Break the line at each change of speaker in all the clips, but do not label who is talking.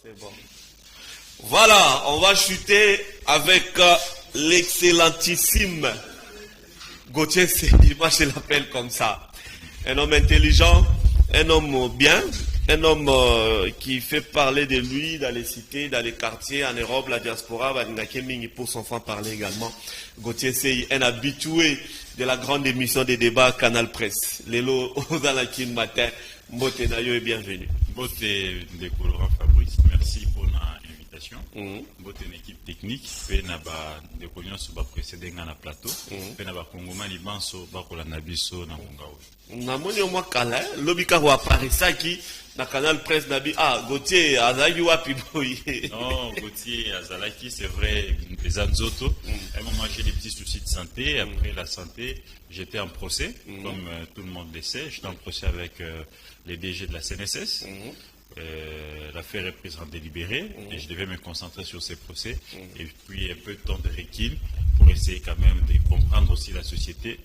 C'est bon. Voilà, on va chuter avec l'excellentissime Gauthier Seye, moi je l'appelle comme ça. Un homme intelligent, un homme bien, un homme qui fait parler de lui dans les cités, dans les quartiers, en Europe, la diaspora, pour son fan parler également. Gauthier Seye, un habitué de la grande émission des débats Canal Presse. Lélo, dans la kin matin, Mbote Nayo et bienvenue.
Mbote de Colorant Fabrice, merci pour l'invitation. Mbote une équipe technique, fait naba de Collion sur ba précédé dans la plateau, fait naba Congoma Liban sur ba Kolana Biso na Mungawe.
Namoni au moins kala, lobika wa parisaki na Canal Presse nabi Gauthier azali wapi boy.
Non, Gauthier azalaki c'est vrai les Anzoto. À un moment j'ai des petits soucis de santé, après la santé, j'étais en procès comme tout le monde le sait, j'étais en procès avec les DG de la CNSS. L'affaire est prise en délibéré et je devais me concentrer sur ces procès et puis un peu de temps de recul pour essayer quand même de comprendre aussi la société.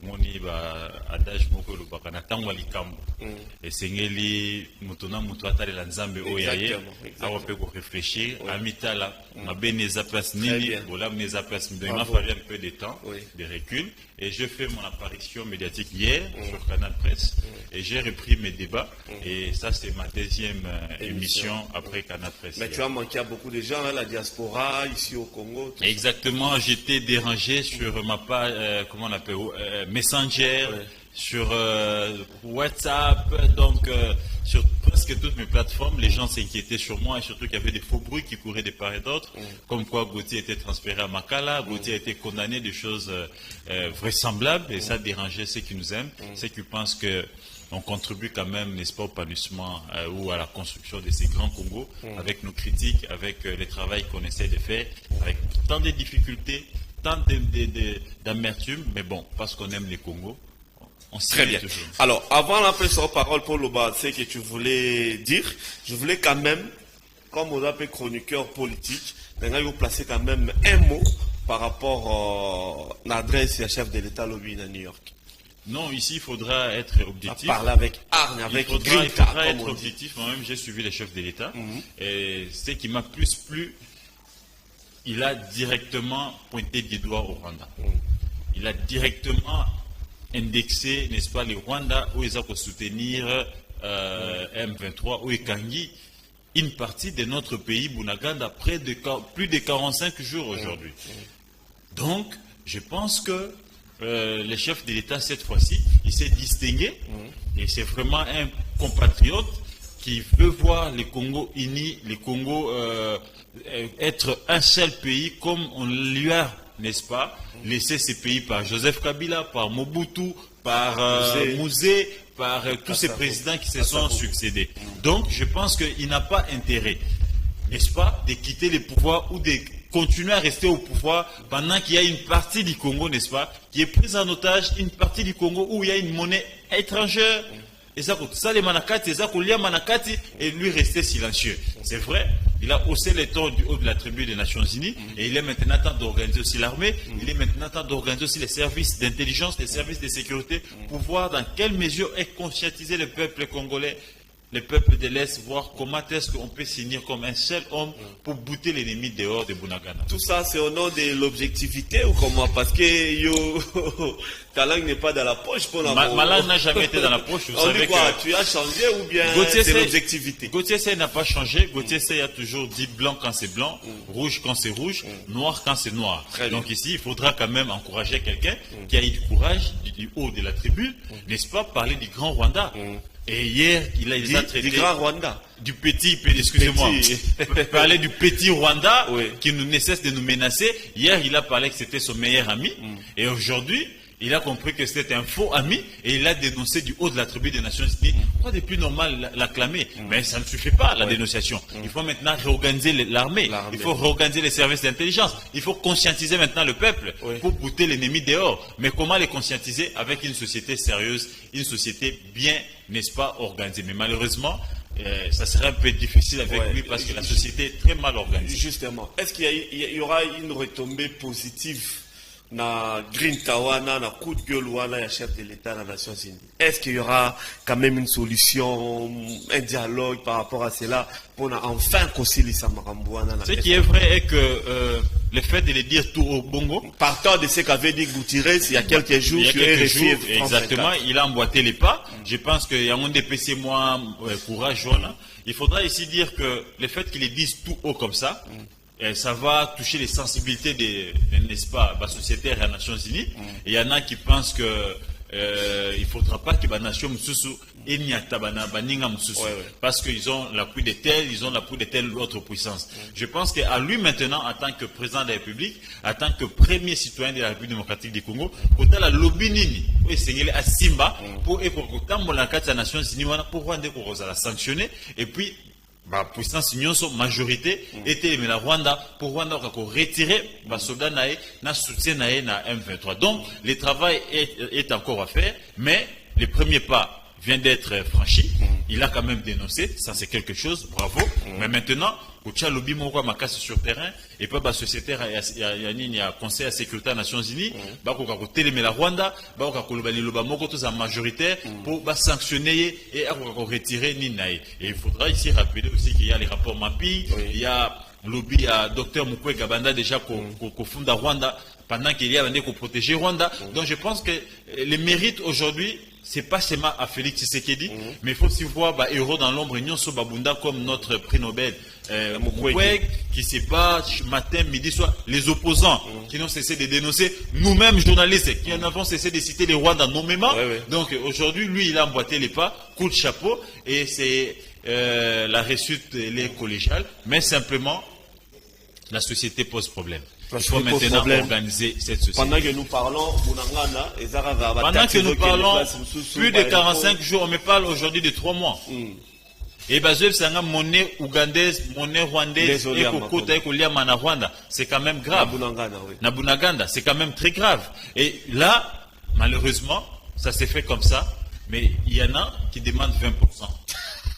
Mon adage moko le bakana tango likambo et sengeli mutuna mutu atale la nzambe oyaye awa pe ko réfléchir amitala mabeneza place nini bola meza place il m'a fallu un peu de temps de recul et je fais mon apparition médiatique hier sur Canal Presse et j'ai repris mes débats et ça c'est ma deuxième émission après Canal Presse.
Mais tu as manqué à beaucoup de gens, hein, la diaspora ici au Congo.
Exactement, j'étais dérangé sur ma page, comment on appelle, Messenger, sur WhatsApp, donc sur presque toutes mes plateformes, les gens s'inquiétaient sur moi et surtout qu'il y avait des faux bruits qui couraient de part et d'autre, comme quoi Gauthier était transféré à Makala, Gauthier a été condamné de choses vraisemblables et ça dérangeait ceux qui nous aiment, ceux qui pensent que on contribue quand même, n'est-ce pas, au panissement ou à la construction de ces grands Congos avec nos critiques, avec le travail qu'on essaie de faire, avec tant de difficultés, tant d'amertume, mais bon, parce qu'on aime les Congos, on s'y
Très bien.
Toujours.
Alors, avant la prise en parole pour Loba, c'est que tu voulais dire, je voulais quand même, comme on appelle chroniqueur politique, vous placer quand même un mot par rapport à l'adresse du chef de l'État lobby à New York.
Non, ici, il faudra être objectif.
Parler avec hargne, avec
il faudra être objectif. Moi-même, j'ai suivi les chefs de l'État. Et ce qui m'a plus plu, il a directement pointé du doigt au Rwanda. Il a directement indexé, n'est-ce pas, les Rwandais où ils ont pour soutenir M23, où Kangi, une partie de notre pays, Bunaganda, plus de 45 jours aujourd'hui. Donc, je pense que le chef de l'État, cette fois-ci, il s'est distingué et c'est vraiment un compatriote qui veut voir les Congos unis, les Congos être un seul pays comme on lui a, n'est-ce pas, laissé ces pays par Joseph Kabila, par Mobutu, par Mouzé, par tous ces présidents qui se sont succédés. Donc, je pense qu'il n'a pas intérêt, n'est-ce pas, de quitter les pouvoirs ou de continuer à rester au pouvoir pendant qu'il y a une partie du Congo, n'est-ce pas, qui est prise en otage, une partie du Congo où il y a une monnaie étrangère. Et ça, les manakati, et lui rester silencieux. C'est vrai, il a haussé les tons du haut de la tribu des Nations Unies et il est maintenant temps d'organiser aussi l'armée, il est maintenant temps d'organiser aussi les services d'intelligence, les services de sécurité pour voir dans quelle mesure est conscientiser le peuple congolais, le peuple de l'Est, voir comment est-ce qu'on peut s'unir comme un seul homme pour bouter l'ennemi dehors de Bunagana.
Tout ça, c'est au nom de l'objectivité ou comment? Parce que ta langue n'est pas dans la poche pour la
ma langue n'a jamais été dans la poche. Vous savez
quoi, tu as changé ou bien c'est l'objectivité?
Gauthier Seye n'a pas changé. Gauthier Seye a toujours dit blanc quand c'est blanc, rouge quand c'est rouge, noir quand c'est noir. Donc ici, il faudra quand même encourager quelqu'un qui a eu du courage du haut de la tribune, n'est-ce pas, parler du grand Rwanda. Et hier, il a traité
du grand Rwanda.
Du petit, excusez-moi, parler du petit Rwanda qui ne cesse de nous menacer. Hier, il a parlé que c'était son meilleur ami. Et aujourd'hui, il a compris que c'était un faux ami et il a dénoncé du haut de la tribu des Nations Unies. Quoi de plus normal l'acclamer? Mais ça ne suffit pas, la dénonciation. Il faut maintenant réorganiser l'armée. Il faut réorganiser les services d'intelligence. Il faut conscientiser maintenant le peuple pour bouter l'ennemi dehors. Mais comment les conscientiser? Avec une société sérieuse, une société bien, n'est-ce pas, organisée. Mais malheureusement, ça serait un peu difficile avec lui parce que la société est très mal organisée.
Justement, est-ce qu'il y aura une retombée positive na Green Tawana, na coup de gueule wana ya chef de l'État des Nations Unies. Est-ce qu'il y aura quand même une solution, un dialogue par rapport à cela pour enfin concilier ça Marambouana?
Ce qui est vrai est que le fait de le dire tout au Bongo,
partant de ce qu'avait dit Gutiérrez il y a quelques jours,
exactement, il a emboîté les pas. Je pense qu'il y a un DPC moins courage. Voilà. Il faudra ici dire que le fait qu'ils le disent tout haut comme ça, ça va toucher les sensibilités n'est-ce pas, la société et la Nations Unies. Il y en a qui pensent que il ne faudra pas que la nation parce qu'ils ont l'appui de telle, ils ont l'appui de telle autre puissance. Je pense qu'à lui maintenant, en tant que président de la République, en tant que premier citoyen de la République démocratique du Congo, pour la lobby nini, à Simba, pour la Nations Unies, pour la sanctionner, et puis la puissance majorité était la Rwanda pour Rwanda retirer les soldats na soutien na M23. Donc le travail est encore à faire, mais les premiers pas vient d'être franchi. Il a quand même dénoncé, ça c'est quelque chose, bravo. Mais maintenant, Koucha lobby moko makasi sur terrain et pas la société il y a conseil à sécurité des Nations Unies, ba ko ka télémer la Rwanda, ba ko ka lobali loba moko tous en majoritaire pour sanctionner et retirer ninaï. Et il faudra ici rappeler aussi qu'il y a les rapports MAPI, il y a lobby à Dr Mukwege Gabanda déjà qu'on fonde à Rwanda pendant qu'il y a un pour protéger Rwanda. Donc je pense que les mérites aujourd'hui, c'est pas seulement à Félix Tshisekedi, mais il faut aussi voir héros dans l'ombre Nyonso Babunda comme notre prix Nobel Mukwege qui se bat matin, midi, soir, les opposants qui n'ont cessé de dénoncer, nous-mêmes journalistes qui n'avons cessé de citer les Rwandais nommément. Donc aujourd'hui, lui, il a emboîté les pas, coup de chapeau, et c'est la réussite les collégiale, mais simplement la société pose problème. Il faut maintenant organiser cette société.
Pendant que nous parlons,
plus de 45 jours, on me parle aujourd'hui de 3 mois. Et c'est une monnaie ougandaise, monnaie rwandaise, et Rwanda. C'est quand même grave. Nabunaganda, c'est quand même très grave. Et là, malheureusement, ça s'est fait comme ça, mais il y en a qui demandent 20%.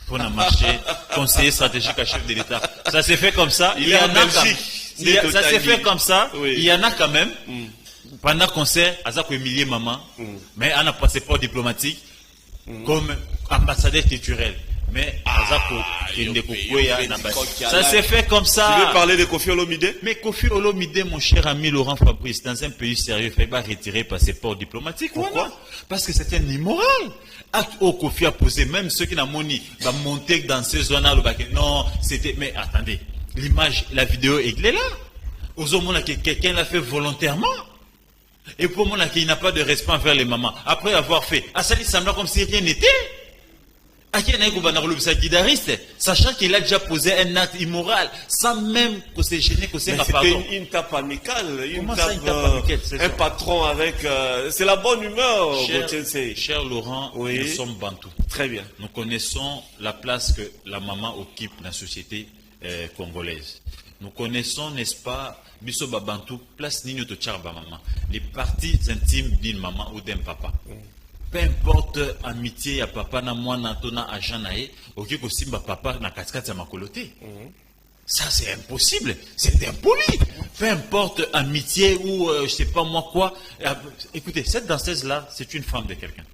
Pour un marché, conseiller stratégique à chef de l'État. Ça s'est fait comme ça. Il y en a ça s'est fait comme ça. Il y en a quand même. Pendant concert, à ça milliers maman, mais on a passeport diplomatique comme ambassadeur culturel. Mais ça s'est fait comme ça.
Tu veux parler de Kofi Olomide?
Mais Kofi Olomide, mon cher ami Laurent Fabrice, dans un pays sérieux, il ne faut pas retirer passeport diplomatique.
Pourquoi?
Parce que c'est un immoral. Acte au Kofi a posé, même ceux qui n'ont monnaie, va monter dans ces zones-là, non, c'était, mais attendez, l'image, la vidéo est là. Aux hommes, quelqu'un l'a fait volontairement. Et pour moi, il n'a pas de respect envers les mamans. Après avoir fait, ça semble comme si rien n'était. Sachant qu'il a déjà posé un acte immoral, sans même que c'est gêné, que c'est un pardon.
C'était une tape amicale, un patron avec... c'est la bonne humeur,
cher Laurent, nous sommes bantous.
Très bien.
Nous connaissons la place que la maman occupe dans la société congolaise. Nous connaissons, n'est-ce pas, Biso Babantou, place Nino Tocharba maman, les parties intimes d'une maman ou d'un papa. Peu importe amitié à papa na moi na tona agent nae, ok ko simba papa na katikati ya makolote. Ça c'est impossible, c'est impoli. Peu importe amitié ou je sais pas moi quoi. Écoutez, cette danseuse là, c'est une femme de quelqu'un.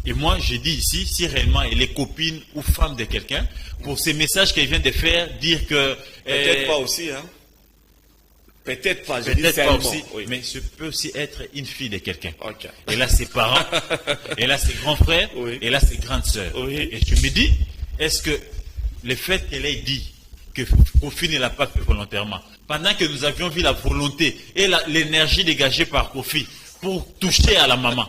Et moi, je dis ici, si réellement elle est copine ou femme de quelqu'un, pour ces messages qu'elle vient de faire, dire que
peut-être pas aussi, hein. Peut-être pas,
peut-être pas aussi, mais ce peut aussi être une fille de quelqu'un. Elle a ses parents, elle a ses grands frères, elle a ses grandes sœurs. Et je me dis, est-ce que le fait qu'elle ait dit que Kofi ne l'a pas fait volontairement, pendant que nous avions vu la volonté et l'énergie dégagée par Kofi pour toucher à la maman,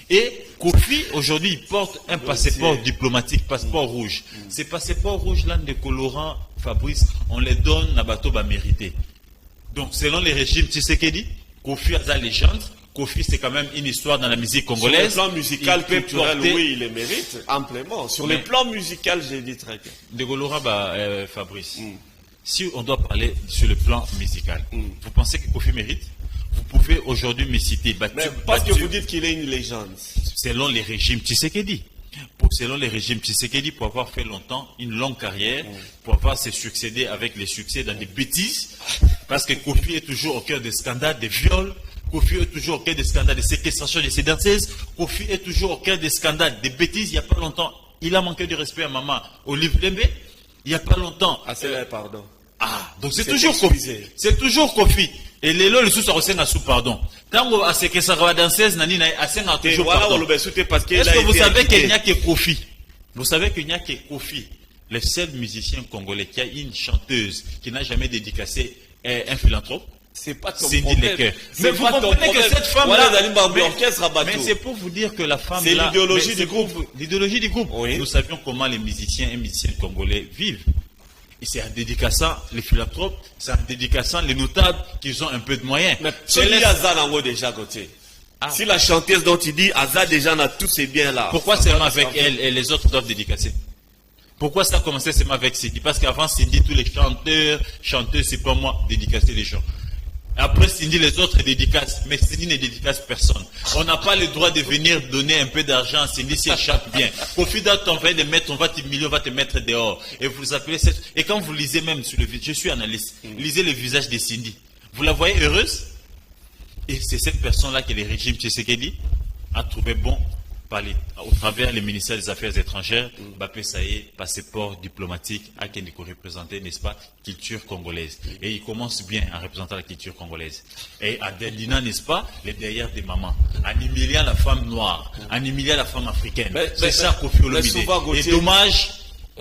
et Kofi aujourd'hui il porte un passeport diplomatique, passeport rouge. Ces passeports rouges là de colorant Fabrice, on les donne à bateau bas mérité. Donc, selon les régimes Tshisekedi, Kofi a sa légende. Kofi, c'est quand même une histoire dans la musique congolaise.
Sur le plan musical, culturel, oui, il le mérite amplement. Sur le plan musical, j'ai dit très bien.
De Golora, Fabrice, si on doit parler sur le plan musical, vous pensez que Kofi mérite? Vous pouvez aujourd'hui me citer.
Parce que vous dites qu'il est une légende.
Selon les régimes Tshisekedi. Selon les régimes Tshisekedi, pour avoir fait longtemps, une longue carrière, pour avoir se succédé avec les succès dans des bêtises, parce que Kofi est toujours au cœur des scandales, des viols, Kofi est toujours au cœur des scandales de séquestration de ces danseuses. Kofi est toujours au cœur des scandales, des bêtises. Il n'y a pas longtemps, il a manqué de respect à maman Olive Lembe. Il n'y a pas longtemps.
Ah, c'est là, pardon.
Ah, donc c'est toujours Kofi. C'est toujours Kofi. Et les lots, le sous à sous pardon. Quand à séquestration de danseuses, Nani a toujours pardon. Est-ce que vous savez qu'il n'y a que Kofi? Vous savez qu'il n'y a que Kofi, le seul musicien congolais qui a une chanteuse qui n'a jamais dédicacé un philanthrope?
C'est pas ton
Cindy
problème.
Lecker. Mais vous comprenez que cette femme-là, mais c'est pour vous dire que la femme
c'est l'idéologie du groupe.
L'idéologie du groupe.
Oui.
Nous savions comment les musiciens et musiciennes congolais vivent. Et c'est en dédicaçant les philanthropes, c'est en dédicaçant les notables qu'ils ont un peu de moyens.
Mais celui Azad en haut déjà côté. Ah. Si la chanteuse dont il dit Azad déjà a tous ces biens là.
Pourquoi seulement avec elle et les autres doivent dédicacer? Pourquoi ça a commencé seulement avec Cindy? Parce qu'avant Cindy, tous les chanteurs, c'est pas moi, dédicacer les gens. Après Cindy, les autres dédicacent, mais Cindy ne dédicace personne. On n'a pas le droit de venir donner un peu d'argent à Cindy si elle chante bien. Profite d'un temps, on va te mettre dehors. Et vous appelez cette... Et quand vous lisez même sur le visage, je suis analyste, lisez le visage de Cindy. Vous la voyez heureuse? Et c'est cette personne-là que le régime Tshisekedi a trouvé bon au travers le ministère des Affaires étrangères, Mbappé Saïe, passeport diplomatique, à qui il représenter, n'est-ce pas, culture congolaise. Et il commence bien en représentant la culture congolaise. Et à Delina, n'est-ce pas, les derrière des mamans. En humiliant la femme noire, en humiliant la femme africaine. C'est ça Kofi Olomide. Et dommage,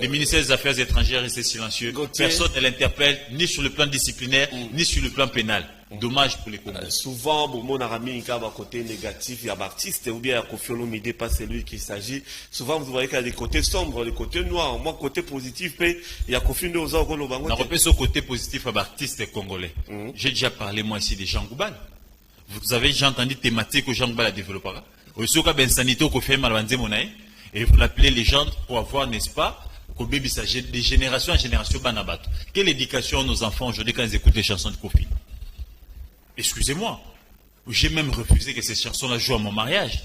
le ministère des Affaires étrangères resté silencieux. Personne ne l'interpelle, ni sur le plan disciplinaire, ni sur le plan pénal. Dommage pour les Congos.
Souvent, mon ami, il y a un côté négatif, il y a l'artiste, ou bien il y a Kofi Olomide, pas celui qui s'agit. Souvent, vous voyez qu'il y a des côtés sombres, des côtés noirs. Moi, côté positif, il y a Kofi Olomide.
On repère ce côté positif à l'artiste congolais. J'ai déjà parlé, moi, ici, de Jean Goubal. Vous avez déjà entendu thématique que Jean Goubal a développé. Et vous l'appelez légende pour avoir, n'est-ce pas, de génération en génération, quelle éducation nos enfants aujourd'hui quand ils écoutent les chansons de Kofi? Excusez-moi, j'ai même refusé que ces chansons-là jouent à mon mariage.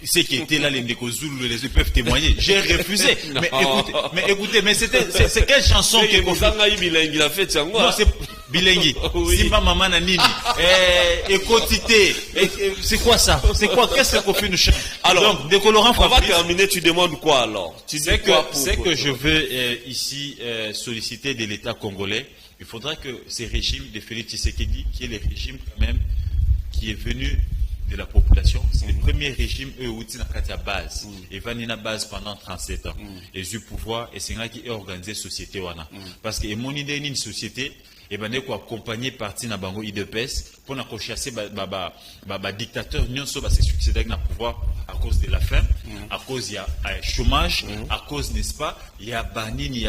Ceux qui étaient là, les Ndeko Zulu, les peuvent témoigner. J'ai refusé. Mais écoutez, c'est quelle chanson que
il a fait
non, c'est Bilengi. Simba Maman Nanini. Écotité. C'est quoi ça? C'est quoi? Qu'est-ce que Kofi nous chante?
Alors,
donc, décolorant,
on va terminer, tu demandes quoi alors?
C'est que je veux ici solliciter de l'État congolais. Il faudra que ces régimes de Félix Tshisekedi, qui est le régime quand même, qui est venu de la population, c'est le premier régime qui est à base. Et va à base pendant 37 ans. Et du pouvoir, et c'est là qui est organisé société. Parce que mon idée une société, et ben ko accompagner parti na bango IDPS pour na chasser ba dictateur nyonso ba se succéder na pouvoir à cause de la faim, à cause il y a chômage, à cause n'est-ce pas, il y a banini, il y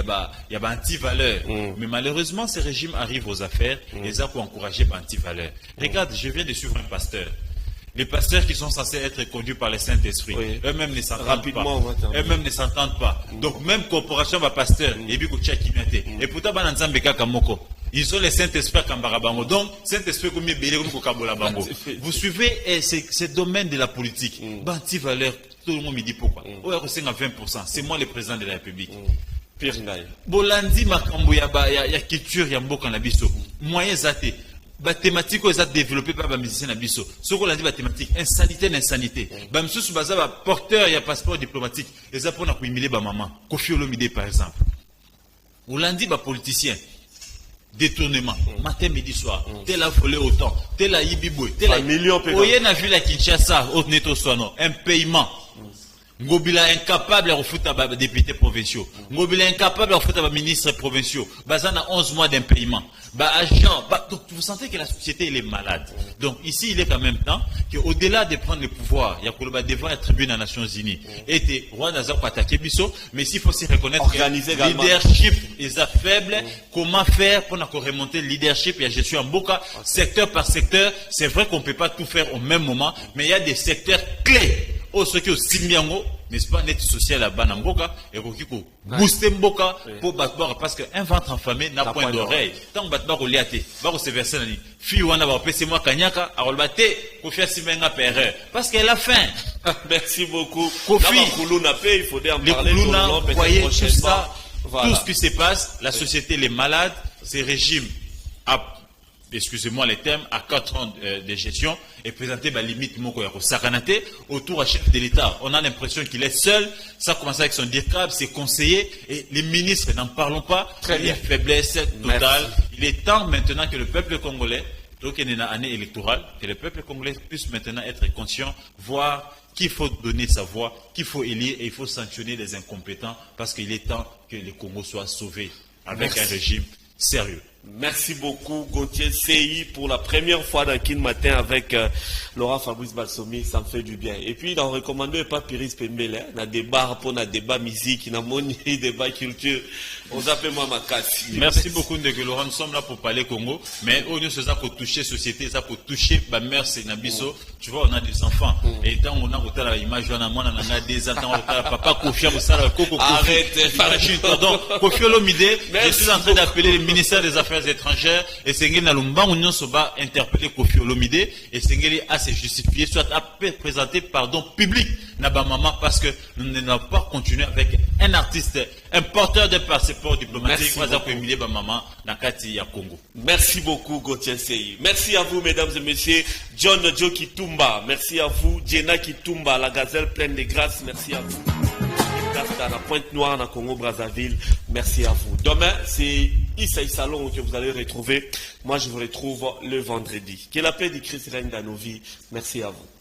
a anti-valeur. Mais malheureusement ces régimes arrivent aux affaires et ça pour encourager anti-valeur. Regarde, je viens de suivre un pasteur. Les pasteurs qui sont censés être conduits par le Saint-Esprit, eux-mêmes ne s'entendent pas. Eux-mêmes ne s'entendent pas. Donc même corporation va pasteur, et pourtant Kamoko. Ils ont les Saint-Esprit Kambarabango. Donc, Saint-Esprit comme Kabolabango. Vous suivez ce domaine de la politique. Anti-valeur, tout le monde me dit pourquoi. On est à 20%. C'est moi le président de la République. Bolandi Makambo, il y a culture, il y a Mboka Nabiso. Moyen zate. Thématique aux développé par les musiciens Nabiso. Ce qu'on a dit, thématique, insanité. Bamsous Baza, porteur, il y a passeport diplomatique. Et ça pour humilier maman. Kofi Olomide, par exemple. Bolandi, politicien. Détournement, matin, midi, soir, tel a volé autant, tel a yibiboué, tel a million de personnes. Na ville à Kinshasa, au Neto Soano, un paiement. Ngobila incapable de refouler à députés provinciaux. Ngobila incapable de refouler à ministres provinciaux. Bazana 11 mois d'impayement. Agent. Donc vous sentez que la société elle est malade. Donc ici il est en même temps qu'au-delà de prendre le pouvoir, il y a que devant la tribune des Nations Unies. Et Rwanda a attaqué Bisso, mais s'il faut aussi reconnaître que le leadership est faible. Comment faire pour remonter le leadership et je suis en Boka, secteur par secteur. C'est vrai qu'on ne peut pas tout faire au même moment, mais il y a des secteurs clés. Ce qui est aussi bien, n'est-ce pas, net social à Banamboka, et qui booster Mboka pour battre, parce qu'un ventre enflammé n'a point d'oreille. Tant que battre au liaté, va se verser dans les filles ou on a passé moi Kanyaka, à Rolbate, pour faire si bien à erreur. Parce qu'elle a faim.
Merci beaucoup.
Kofi,
il faudrait en parler.
Les Koulouna, voyez tout ça, tout ce qui se passe, la société elle est malade, ces régimes excusez-moi les termes, à 4 ans de gestion et présenter la limite Sakanate autour à chef de l'État. On a l'impression qu'il est seul, ça commence avec son DIRCAB, ses conseillers et les ministres, n'en parlons pas.
Très bien.
Faiblesse totale. Merci. Il est temps maintenant que le peuple congolais, donc il y a une année électorale, que le peuple congolais puisse maintenant être conscient, voir qu'il faut donner sa voix, qu'il faut élire et il faut sanctionner les incompétents parce qu'il est temps que le Congo soit sauvé avec un régime sérieux.
Merci beaucoup Gauthier CI pour la première fois dans Kin Matin avec Laurent Fabrice Balsomi, ça me fait du bien. Et puis dans recommandé pas Piris Pembele, na débat pour na débat musique, na moni débat culture. On appelle moi Makasi.
Merci beaucoup de Laurent, nous sommes là pour parler Congo, mais au lieu de ça pour toucher société, ça pour toucher ma mère c'est Nabiso. Tu vois, on a des enfants et tant on a autant l'image on a des enfants, papa Kofi ça Coco Kofi. Arrête. Pardon, Kofi Olomide, je suis en train d'appeler le ministère des Affaires étrangères et Sengeli Nalumba Union Soba interpeller Kofi Olomide et Sengeli a se justifier soit à présenter pardon public Nabamama parce que nous n'allons pas continuer avec un artiste, un porteur de passeport diplomatique Congo.
Merci beaucoup Gauthier Sey. Merci à vous mesdames et messieurs. John Joe Kitumba, merci à vous. Jenna Kitumba, la gazelle pleine de grâce, merci à vous. À la Pointe Noire dans Congo Brazzaville, merci à vous. Demain, c'est Issa Salon que vous allez retrouver. Moi, je vous retrouve le vendredi. Que la paix du Christ règne dans nos vies. Merci à vous.